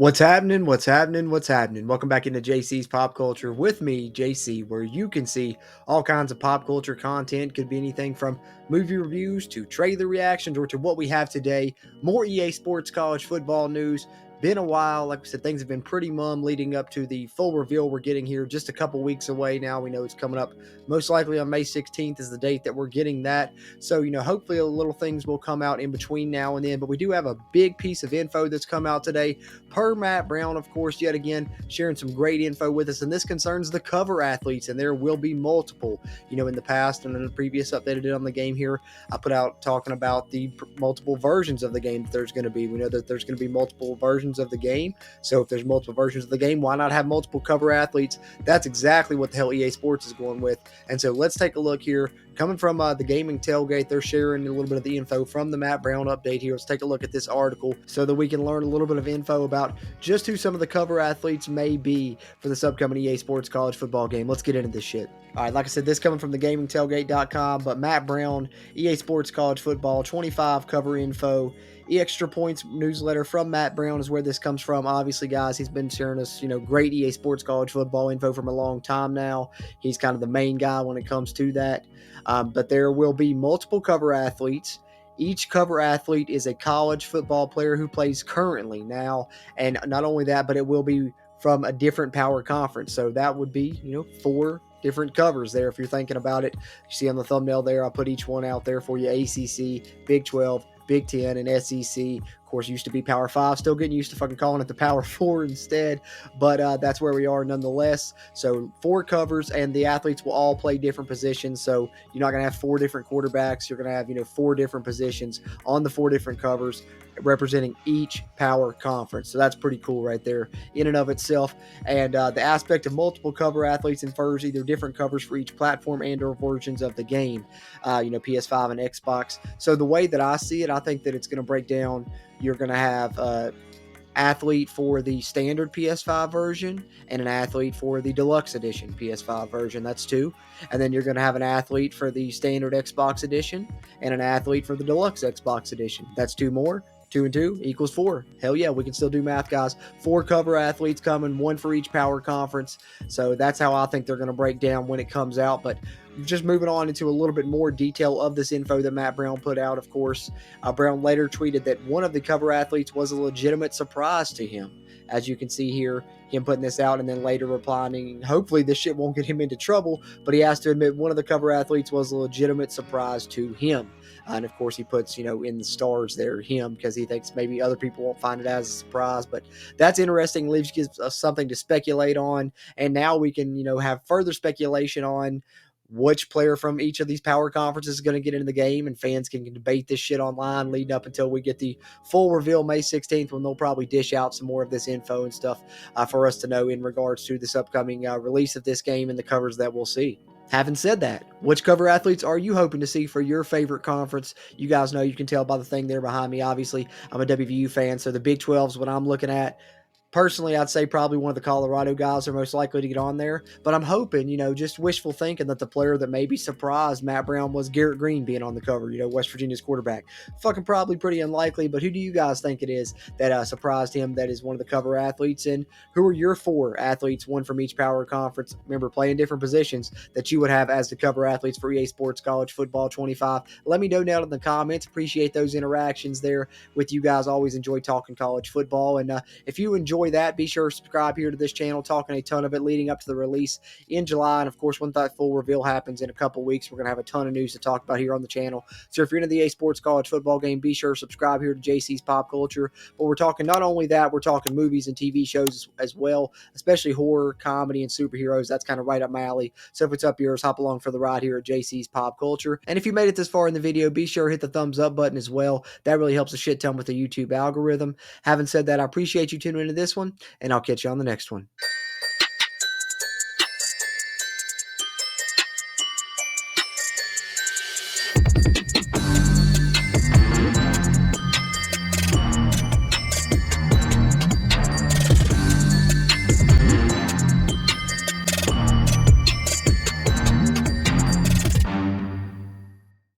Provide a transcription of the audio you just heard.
What's happening? What's happening? What's happening? Welcome back into JC's Pop Culture with me, JC, where you can see all kinds of pop culture content. Could be anything from movie reviews to trailer reactions or to what we have today. More EA Sports college football news. Been a while. Like I said, things have been pretty mum leading up to the full reveal we're getting here just a couple weeks away now. We know it's coming up most likely on May 16th is the date that we're getting that. So, hopefully a little things will come out in between now and then. But we do have a big piece of info that's come out today per Matt Brown, of course, yet again, sharing some great info with us. And this concerns the cover athletes, and there will be multiple. In the past and in the previous update I did on the game here, I put out talking about the multiple versions of the game that there's going to be. We know that there's going to be multiple versions of the game. So if there's multiple versions of the game, why not have multiple cover athletes? That's exactly what the hell EA Sports is going with. And so let's take a look here. Coming from the gaming tailgate, they're sharing a little bit of the info from the Matt Brown update here. Let's take a look at this article so that we can learn a little bit of info about just who some of the cover athletes may be for this upcoming EA Sports college football game. Let's get into this shit. All right, like I said, this coming from the gamingtailgate.com, but Matt Brown, EA Sports college football, 25 cover info. Extra Points newsletter from Matt Brown is where this comes from. Obviously, guys, he's been sharing us, great EA Sports college football info from a long time now. He's kind of the main guy when it comes to that. But there will be multiple cover athletes. Each cover athlete is a college football player who plays currently now. And not only that, but it will be from a different power conference. So that would be, 4 different covers there if you're thinking about it. You see on the thumbnail there, I'll put each one out there for you. ACC, Big 12, Big 10, and SEC. Of course, used to be Power 5. Still getting used to fucking calling it the Power 4 instead. But that's where we are nonetheless. So 4 covers, and the athletes will all play different positions. So you're not going to have 4 different quarterbacks. You're going to have, 4 different positions on the 4 different covers representing each power conference. So that's pretty cool right there in and of itself. And the aspect of multiple cover athletes infers either different covers for each platform and or versions of the game, PS5 and Xbox. So the way that I see it, I think that it's going to break down. You're going to have athlete for the standard PS5 version and an athlete for the deluxe edition PS5 version. That's 2. And then you're going to have an athlete for the standard Xbox edition and an athlete for the deluxe Xbox edition. That's 2 more. 2 and 2 equals 4. Hell yeah, we can still do math, guys. 4 cover athletes coming, 1 for each power conference. So that's how I think they're going to break down when it comes out. But just moving on into a little bit more detail of this info that Matt Brown put out, of course. Brown later tweeted that one of the cover athletes was a legitimate surprise to him. As you can see here, him putting this out and then later replying, hopefully this shit won't get him into trouble, but he has to admit one of the cover athletes was a legitimate surprise to him. And of course he puts, in the stars there, him, because he thinks maybe other people won't find it as a surprise. But that's interesting. Gives us something to speculate on. And now we can, have further speculation on which player from each of these power conferences is going to get into the game, and fans can debate this shit online leading up until we get the full reveal May 16th, when they'll probably dish out some more of this info and stuff for us to know in regards to this upcoming release of this game and the covers that we'll see. Having said that, which cover athletes are you hoping to see for your favorite conference? You guys know, you can tell by the thing there behind me. Obviously, I'm a WVU fan, so the Big 12 is what I'm looking at. Personally, I'd say probably one of the Colorado guys are most likely to get on there. But I'm hoping, just wishful thinking, that the player that maybe surprised Matt Brown was Garrett Green being on the cover, West Virginia's quarterback. Fucking probably pretty unlikely, but who do you guys think it is that surprised him that is one of the cover athletes? And who are your 4 athletes, 1 from each power conference, remember, playing different positions, that you would have as the cover athletes for EA Sports College Football 25? Let me know down in the comments. Appreciate those interactions there with you guys. Always enjoy talking college football. And if you enjoy that, be sure to subscribe here to this channel, talking a ton of it leading up to the release in July. And of course, when that full reveal happens in a couple weeks, we're going to have a ton of news to talk about here on the channel. So if you're into the EA Sports college football game, be sure to subscribe here to JC's Pop Culture. But we're talking not only that, we're talking movies and TV shows as well, especially horror, comedy, and superheroes. That's kind of right up my alley. So if it's up yours, hop along for the ride here at JC's Pop Culture. And if you made it this far in the video, be sure to hit the thumbs up button as well. That really helps a shit ton with the YouTube algorithm. Having said that, I appreciate you tuning into this one, and I'll catch you on the next one.